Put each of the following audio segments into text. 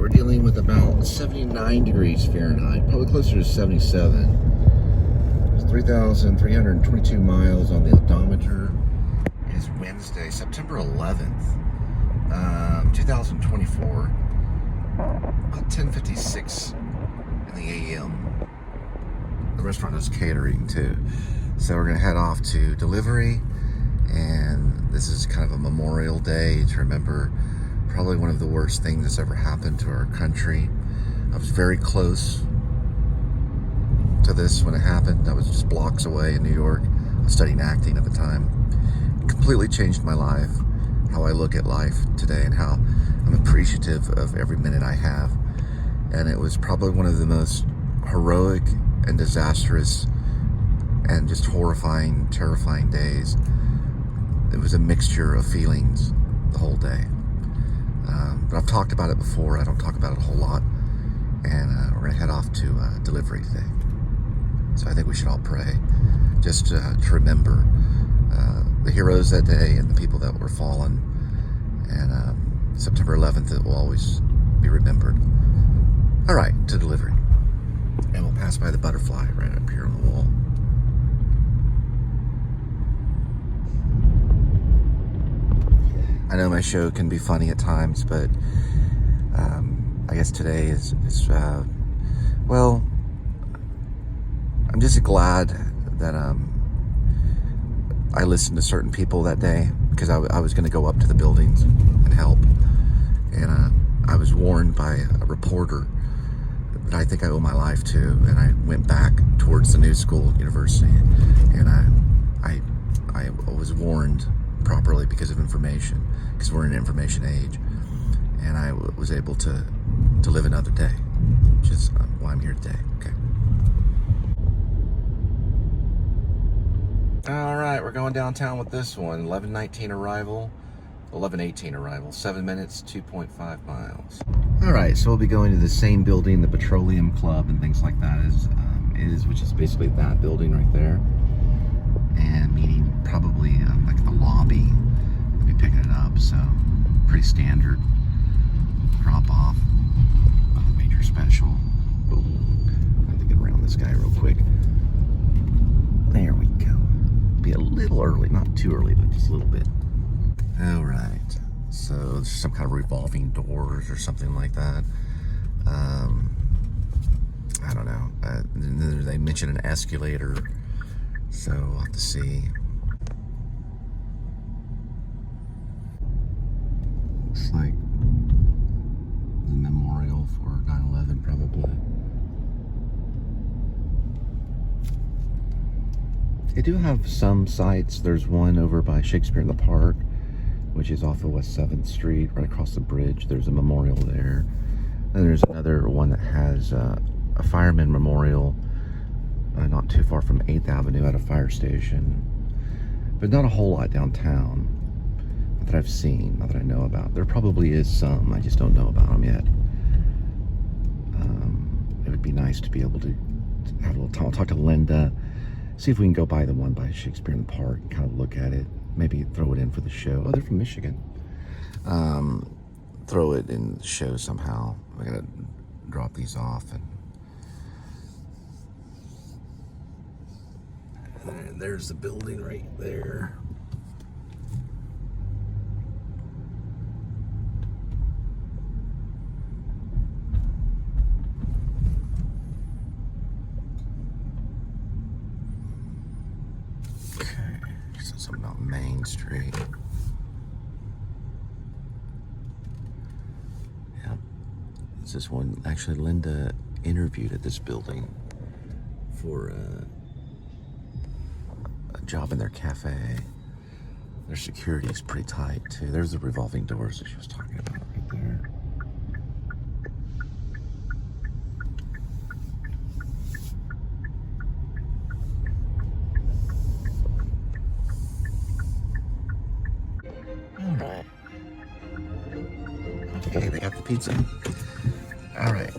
we're dealing with about 79 degrees Fahrenheit, probably closer to 77. It's 3,322 miles on the odometer. It is Wednesday, September 11th, 2024, about 10:56 in the a.m. The restaurant is catering too. So we're gonna head off to delivery, and this is kind of a Memorial Day to remember probably one of the worst things that's ever happened to our country. I was very close to this when it happened. I was just blocks away in New York. I was studying acting at the time. It completely changed my life, how I look at life today, and how I'm appreciative of every minute I have. And it was probably one of the most heroic and disastrous and just horrifying, terrifying days. It was a mixture of feelings the whole day. But I've talked about it before. I don't talk about it a whole lot. And we're going to head off to delivery today. So I think we should all pray just to remember the heroes that day and the people that were fallen. And September 11th, it will always be remembered. All right, to delivery. And we'll pass by the butterfly right up here on the wall. I know my show can be funny at times, but I guess today is well, I'm just glad that I listened to certain people that day, because I was going to go up to the buildings and help. And I was warned by a reporter that I think I owe my life to, and I went back towards the new school, university, and I was warned properly because of information, because we're in an information age, and I was able to live another day, which is why I'm here today. Okay. All right, we're going downtown with this one. 11:19 arrival, 11:18 arrival, 7 minutes, 2.5 miles. All right, so we'll be going to the same building, the Petroleum Club and things like that which is basically that building right there, and meeting probably like the lobby. I'll be picking it up, so pretty standard drop off. Nothing major special. Oh, I have to get around this guy real quick. There we go. Be a little early, not too early, but just a little bit. All right, so there's some kind of revolving doors or something like that. I don't know. They mentioned an escalator, so we'll have to see. Looks like the memorial for 9/11, probably. They do have some sites. There's one over by Shakespeare in the Park, which is off of West 7th Street, right across the bridge. There's a memorial there. And there's another one that has a fireman memorial not too far from 8th Avenue at a fire station. But not a whole lot downtown that I've seen, not that I know about. There probably is some, I just don't know about them yet. It would be nice to be able to have a little time. I'll talk to Linda, see if we can go by the one by Shakespeare in the Park and kind of look at it, maybe throw it in for the show. Oh, they're from Michigan. Throw it in the show somehow. I gotta drop these off. And there's the building right there. Something about Main Street. Yeah. It's this one. Actually, Linda interviewed at this building for a job in their cafe. Their security is pretty tight, too. There's the revolving doors that she was talking about right there. Alright. Okay, they got the pizza. Alright.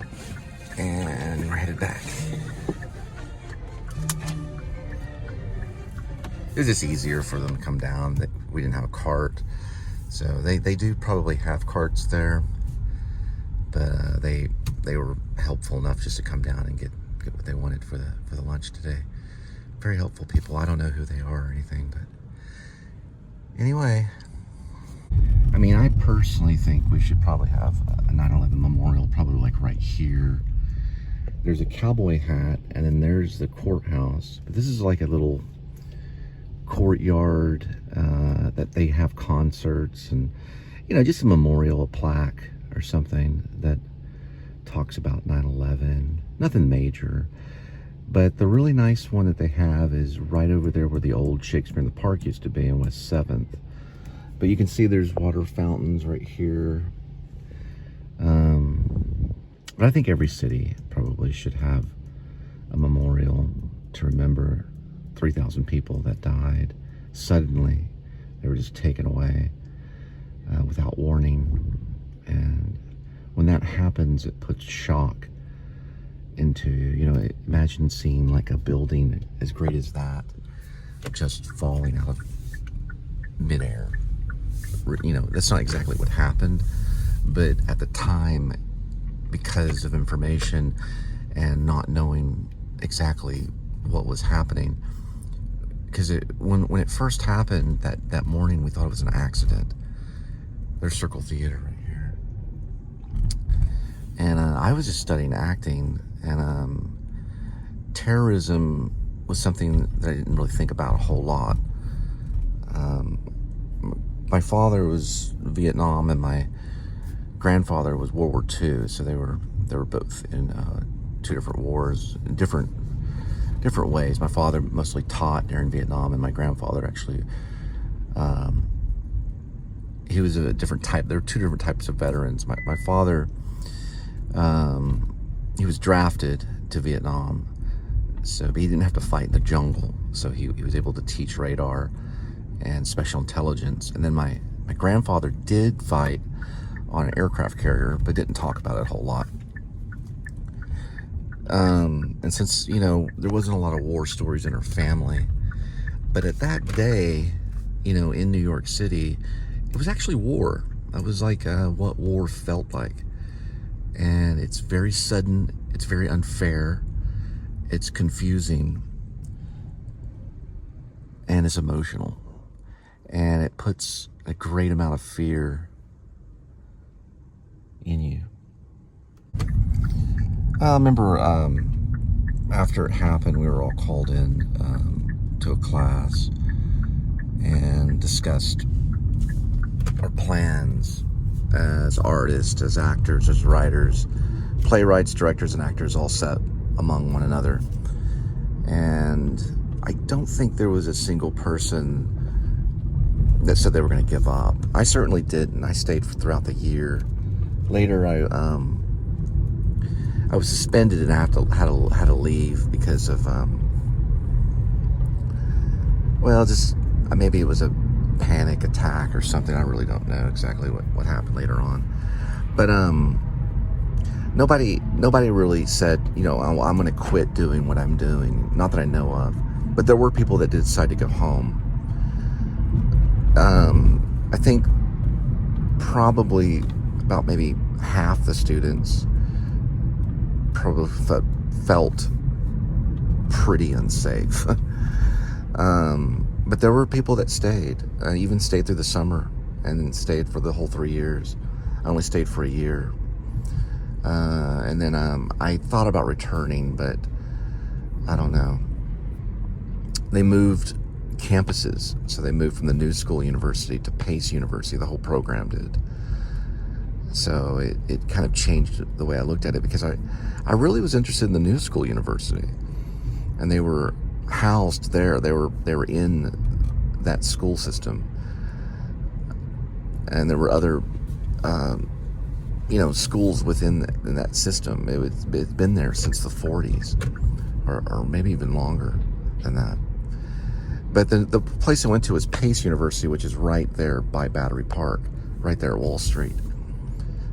And we're headed back. It was just easier for them to come down. We didn't have a cart. So they do probably have carts there. but they were helpful enough just to come down and get what they wanted for the lunch today. Very helpful people. I don't know who they are or anything, but anyway, I mean, I personally think we should probably have a 9/11 memorial, probably like right here. There's a cowboy hat, and then there's the courthouse. But this is like a little courtyard that they have concerts and, you know, just a memorial, a plaque or something that talks about 9/11. Nothing major. But the really nice one that they have is right over there where the old Shakespeare in the Park used to be in West 7th. But you can see there's water fountains right here. But I think every city probably should have a memorial to remember 3,000 people that died suddenly. They were just taken away without warning. And when that happens, it puts shock into, you know, imagine seeing like a building as great as that just falling out of midair. You know, that's not exactly what happened, but at the time, because of information and not knowing exactly what was happening, because when it first happened that morning, we thought it was an accident. There's Circle Theater right here, and I was just studying acting, and terrorism was something that I didn't really think about a whole lot. My father was Vietnam, and my grandfather was World War II, so they were both in two different wars, in different ways. My father mostly taught during Vietnam, and my grandfather actually, he was a different type. There were two different types of veterans. My father, he was drafted to Vietnam, but he didn't have to fight in the jungle, so he was able to teach radar and special intelligence. And then my grandfather did fight on an aircraft carrier, but didn't talk about it a whole lot. And since, you know, there wasn't a lot of war stories in her family, but at that day, you know, in New York City, it was actually war. It was like what war felt like. And it's very sudden, it's very unfair, it's confusing, and it's emotional. And it puts a great amount of fear in you. I remember after it happened, we were all called in to a class and discussed our plans as artists, as actors, as writers, playwrights, directors, and actors all set among one another. And I don't think there was a single person that said they were going to give up. I certainly didn't. I stayed throughout the year. Later, I was suspended and had to leave because of just maybe it was a panic attack or something. I really don't know exactly what happened later on. But nobody really said, you know, I'm going to quit doing what I'm doing. Not that I know of. But there were people that did decide to go home. I think probably about maybe half the students probably felt pretty unsafe. But there were people that stayed, even stayed through the summer and stayed for the whole 3 years. I only stayed for a year. And then I thought about returning, but I don't know. They moved campuses. So they moved from the New School University to Pace University, the whole program did. So it kind of changed the way I looked at it, because I really was interested in the New School University, and they were housed there. They were in that school system, and there were other schools within that system. It's been there since the 40s, or maybe even longer than that. But the place I went to was Pace University, which is right there by Battery Park, right there at Wall Street.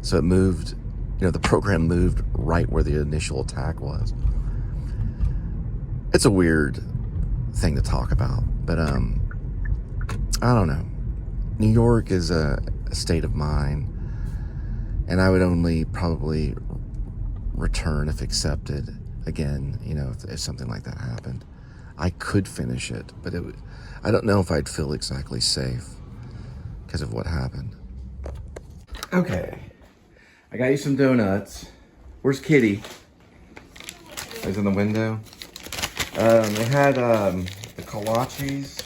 So it moved, the program moved right where the initial attack was. It's a weird thing to talk about, but I don't know. New York is a state of mind, And I would only probably return if accepted again, you know, if something like that happened. I could finish it, but I don't know if I'd feel exactly safe because of what happened. Okay, I got you some donuts. Where's Kitty? He's in the window. They had the kolaches.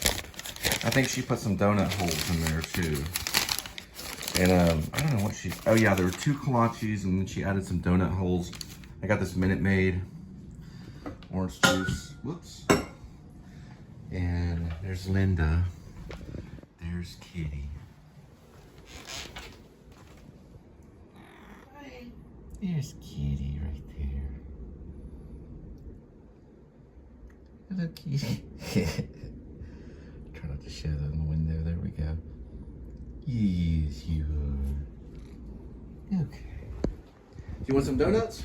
I think she put some donut holes in there too. And I don't know what she, oh yeah, there were 2 kolaches and then she added some donut holes. I got this Minute Maid orange juice. Whoops. And there's Linda. There's Kitty. Hi. There's Kitty right there. Hello, Kitty. Try not to show that in the window. There we go. Yes, you are. Okay. Do you want some donuts?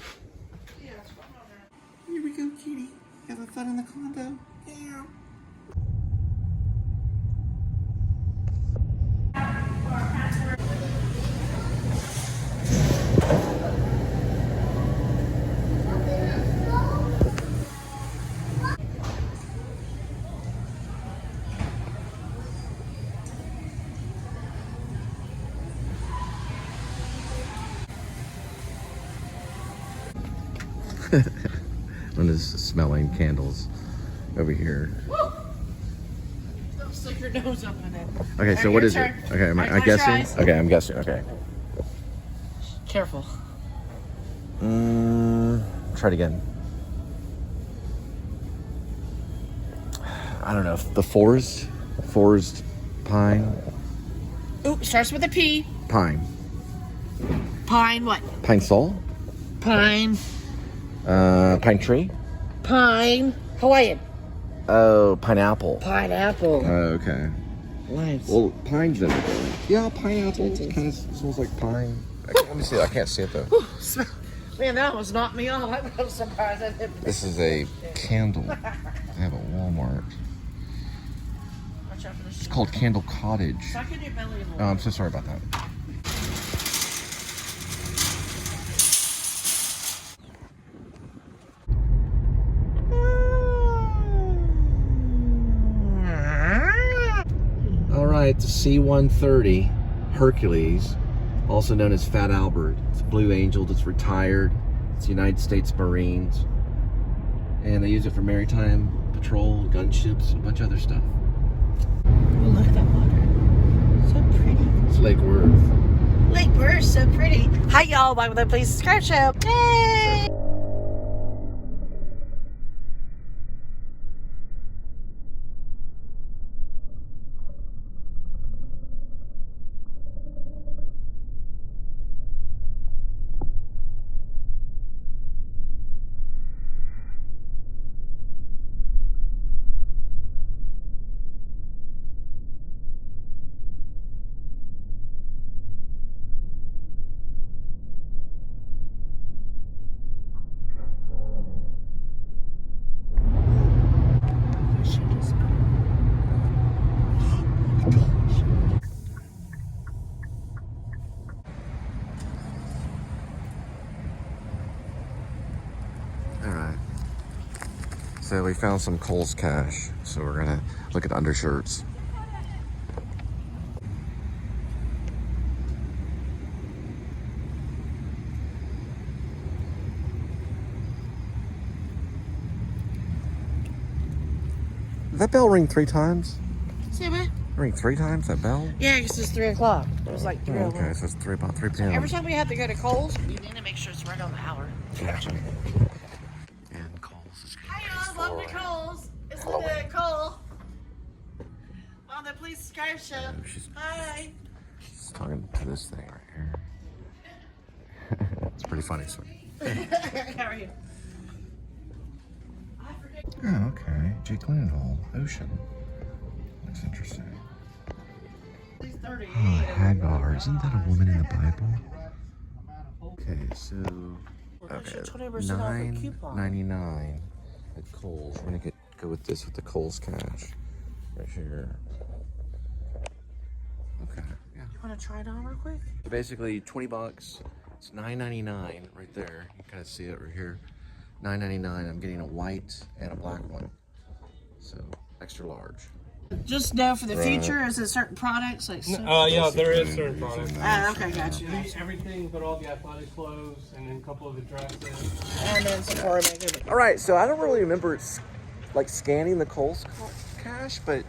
Yes, one moment. Here we go, Kitty. Having fun in the condo? Yeah. Linda's smelling candles over here. Woo! Don't stick your nose up in it. Okay, so what is it? Okay, am I guessing? Okay, I'm guessing. Okay. Careful. Try it again. I don't know. The forest pine. Ooh, starts with a P. Pine. Pine what? Pine sol? Pine. Pine tree? Pine. Hawaiian. Oh, pineapple. Pineapple. Oh, okay. Nice. Well, pine's in it. Yeah, pineapple. It kind of smells like pine. Let me see it. I can't see it though. Man, that almost knocked me off. I'm surprised I didn't. This is a candle. I have at Walmart. Watch out for the It's called Candle Cottage. Suck in your belly a little. Oh, I'm so sorry about that. All right, the C-130 Hercules, also known as Fat Albert. It's Blue Angel. It's retired. It's United States Marines, and they use it for maritime patrol, gunships, and a bunch of other stuff. Oh, look at that water. So pretty. It's Lake Worth. Lake Worth, so pretty. Hi, y'all. Welcome to the Please Subscribe Show. Yay! All right. So we found some Kohl's cash. So we're gonna look at undershirts. Did that bell ring 3 times? See what? Ring 3 times, that bell? Yeah, I guess it's 3 o'clock. It was like 3 Oh, o'clock. okay, so it's about 3 p.m. Every time we have to go to Kohl's, you need to make sure it's right on the hour. Gotcha. And Kohl's is Hi, y'all. Welcome to Kohl's. It's Linda Cole. On the Please Subscribe Show. Hi. She's talking to this thing right here. It's pretty funny. So. How are you? Oh, okay. Jake Gyllenhaal, Ocean. Looks interesting. Oh, Hagar. Isn't that a woman in the Bible? Okay, so... Okay, $9.99 at Kohl's. We're gonna go with this with the Kohl's cash. Right here. Okay, yeah. You want to try it on real quick? So basically, $20 It's $9.99 right there. You can kind of see it right here. $9.99. I'm getting a white and a black one. So extra large. Just know for the future, is it certain products like? Yeah, there is certain products. Okay, got you. Everything but all the athletic clothes and then a couple of the dresses. And then Sephora makeup. All right, so I don't really remember like scanning the Kohl's Cash, but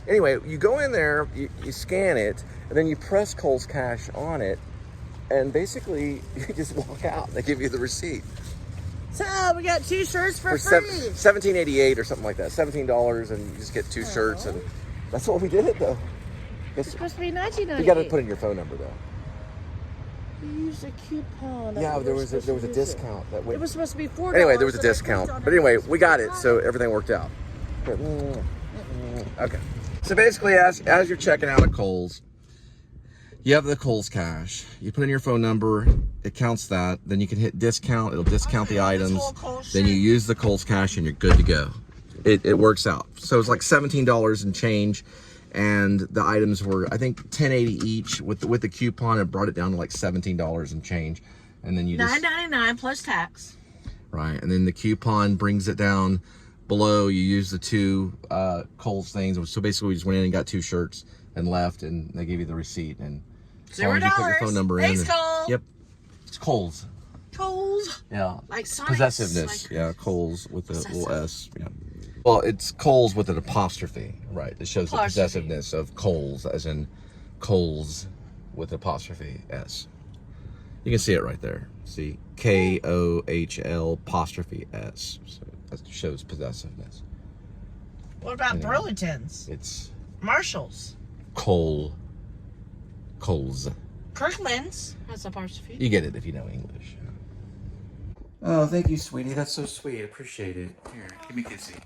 anyway, you go in there, you scan it, and then you press Kohl's Cash on it, and basically you just walk out. They give you the receipt. So we got 2 shirts for free. $17.88 or something like that. $17, and you just get 2 shirts, and that's what we did it though. It's supposed to be $19.98. You got to put in your phone number though. You used a coupon. Yeah, there was a discount that it was supposed to be $4. Anyway, there was a discount, but anyway, we got it, so everything worked out. Okay. So basically, as you're checking out at Kohl's, you have the Kohl's Cash. You put in your phone number, it counts that. Then you can hit discount. It'll discount the items. Then you use the Kohl's Cash, and you're good to go. It works out. So it's like $17 and change, and the items were, I think, $10.80 each. With the coupon, it brought it down to like $17 and change. And then you just $9.99 plus tax. Right, and then the coupon brings it down below. You use the 2 Kohl's things. So basically, we just went in and got 2 shirts and left, and they gave you the receipt. And as long as you put your phone number in. Cole. Yep, it's Kohl's. Kohl's. Yeah. Like Sonic. Possessiveness. Like yeah, Kohl's with a little S. Yeah. Well, it's Kohl's with an apostrophe. Right. It shows the possessiveness of Kohl's, as in Kohl's with apostrophe S. You can see it right there. See, Kohl apostrophe S. So that shows possessiveness. What about Burlington's? It's Marshall's. Kohl's. Kirkland's has apostrophe. You get it if you know English. Oh, thank you, sweetie. That's so sweet. Appreciate it. Here, give me a kissy.